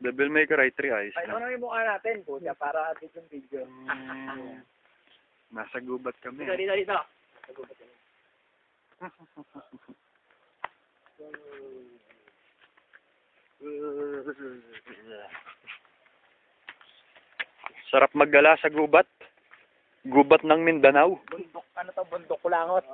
Devil May Cry 3 ayos Ay, na. ano yung mukha natin, puta, para yung video. Nasa gubat kami. Dito. Sarap maggala sa gubat. Gubat ng Mindanao. Bundok, ano to, bundok kulangot.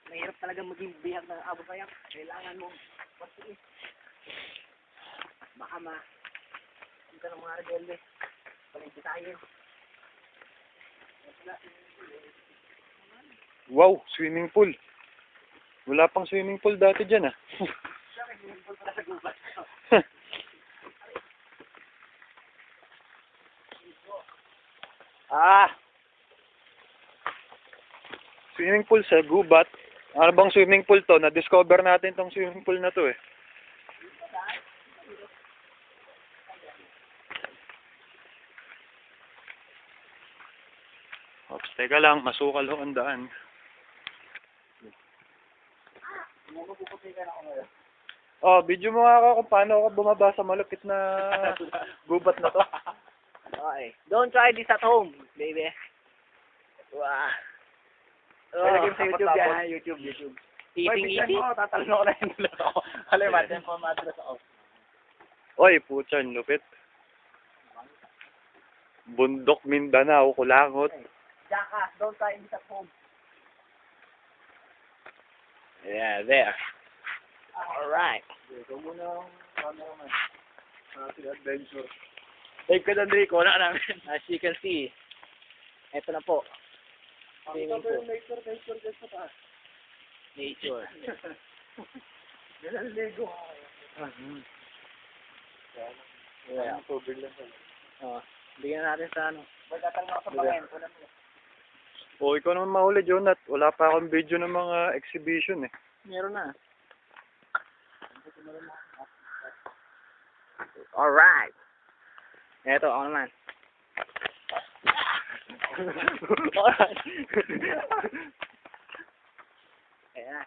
Mahirap talaga maging bihag ng abo payak. Kailangan mong patuloy. Baka dito ng mga rebelde. Paligid tayo. Wow, swimming pool. Wala pang swimming pool dati dyan ah. Swimming pool sa gubat. Ano bang swimming pool to? Na-discover natin tong swimming pool na to eh. Ops, teka lang, masukal ho ang daan. Oh, video mo nga ako kung paano ako bumaba sa malupit na gubat na to. Okay. Don't try this at home, baby. Wow. Palagay mo sa YouTube yan, ha? YouTube. Eating. Tatalon ako na yung dula ako. Halimat, yan po madras ako. Oy, putyan, lupit. Bundok Mindanao, Kulangot. Jackass, don't try this at home. Yeah, there. Alright. Ito muna ang cameraman. Ating adventure. Take ka na, Rico. Wala namin. As you can see, eto na po. Swimming pool. Nature dyan sa taas. Nature. Nilalego. Yeah. Tubig lang pala. Oh, bigyan natin sa ano. Magtatanong ako sa bayan. O, ikaw naman mahuli, Jonat. Wala pa akong video ng mga exhibition eh. Meron na. Alright. Eto, ako naman. Alright. Ayan na.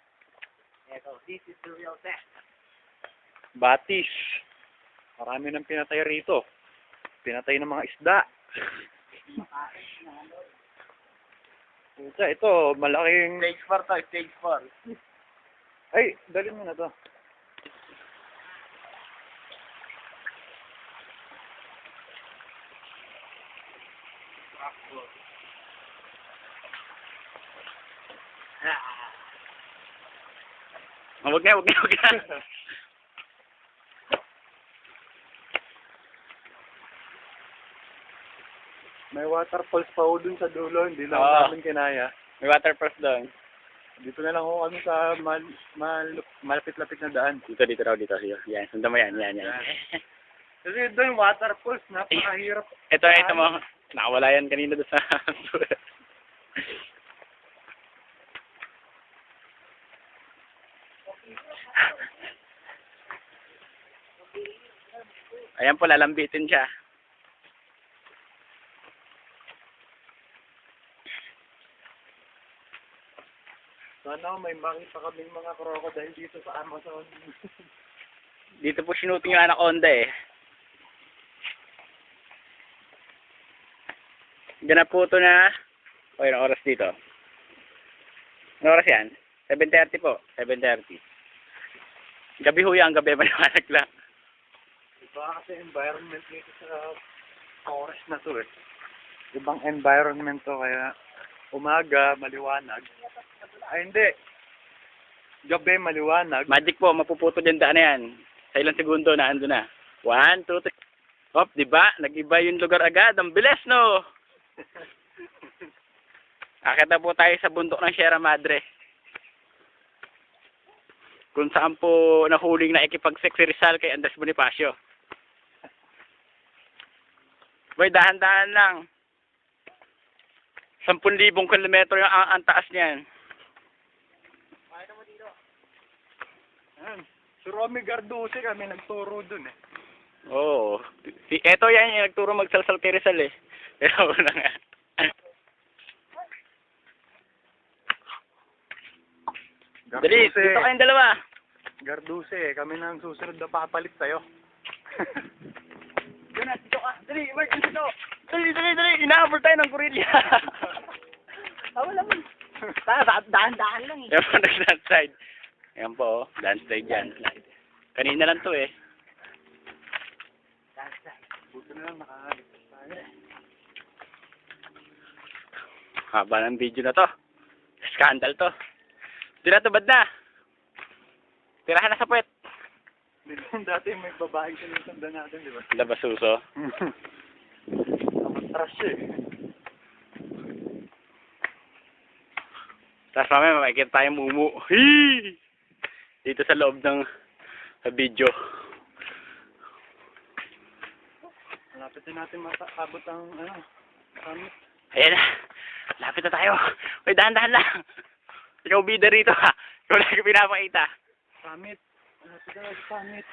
Eto, this is the real test. Batis. Marami nang pinatay rito. Pinatay ng mga isda. Puta, ito, malaking... Stage 4 to, stage 4. Ay, dalhin mo na to. Huwag na. May waterfalls pa ho dun sa dulo, hindi lang Oo. namin kinaya. May waterproof doon. Dito na lang ho kami sa malapit-lapit na daan. Dito raw, dito. Yan, sundan mo yan. Kasi doon waterfalls, napakahirap. Ito mo. Nakawala yan kanina doon sa... Ayan po, lalambitin siya. Sana may makita kaming mga crocodile dito sa Amazon. Dito po sinuting yung anaconda eh. Ganap po ito na... O, yung oras dito. Ano oras yan? 7:30 po. 7:30. Gabi ho yan. Gabi maliwanag lang. Iba kasi environment dito sa forest na to eh. Ibang environment to kaya umaga maliwanag. Ay hindi. Gabi maliwanag. Magic po. Mapuputo dyan daan na yan. Sa ilang segundo na ando na. 1, 2, 3. Hop, diba? Nag-iba yung lugar agad. Ang bilis, no? Akita po tayo sa bundok ng Sierra Madre. Kung saan po nahuling na ikipag-sex si Rizal kay Andres Bonifacio. Boy, dahan-dahan lang. 10,000 kilometro yung ang taas niyan. Si Romy Garduce kami nagturo dun eh. Oo. Eto yan yung nagturo magsalsal kay Rizal eh. Pero wala nga. Dali, dito kayong dalawa. Garduse eh. Kami na ang susunod na papalit sa'yo. Yun na, dito ka. Dali, Mark, dito. Dali. Inaabot tayo ng gorilla. Wala mo. Dahan-dahan lang eh. Yan po, nag-landslide. Yan po, oh. Landslide yan. Kanina lang to eh. Buto na lang nakaligtas tayo. Haba ng video na to. Scandal to. Di na tubad na. Tirahan na sa puwet. Dati may babaeng sinusundan natin, di ba? Labasuso. Nakatras siya eh. Tapos mamaya makikita tayong mumu. Hee! Dito sa loob ng video. Malapit din natin makaabot ang summit. Ayan na. Lapit na tayo. Uy, dahan-dahan lang. Ikaw bida rito ha. Ikaw lagi pinapakita. Summit. Malapit na sa summit.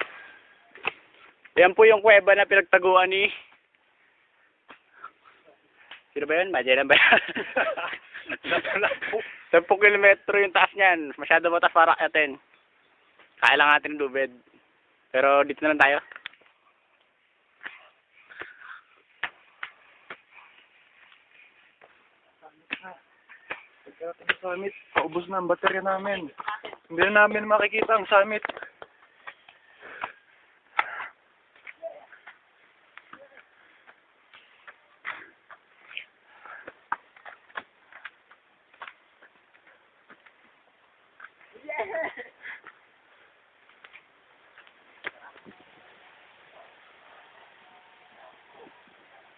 Ayan po yung kuweba na pinagtaguan ni... Sino ba yun? Magellan ba yan? 10 kilometro yung taas niyan. Masyado mataas para akyatin. Kaya lang natin ng lubid. Pero dito na lang tayo. Pagkatapos ng summit, paubos na ang baterya namin. Hindi na namin makikita ang summit.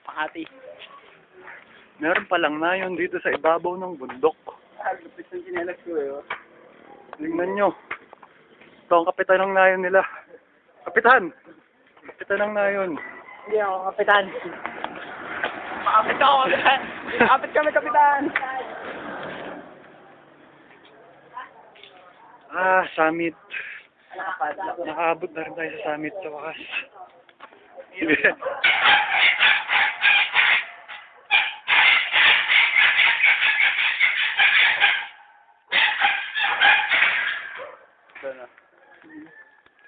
Pakati. Meron palang nayon dito sa ibabaw ng bundok. Lupit ng sinelas ko eh. Tingnan nyo. Ito ang kapitan ng nayon nila. Kapitan! Kapitan ng nayon. Hindi ako, kapitan. Makapit ako, kapitan. Makapit kami, kapitan. Summit. Nakaabot na rin tayo sa summit sa wakas.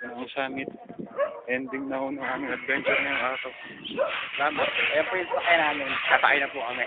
Ang summit. Ending na ho ng aming adventure ngayong araw. Salamat. Ayan po yung sakay namin. Sasakay na po kami.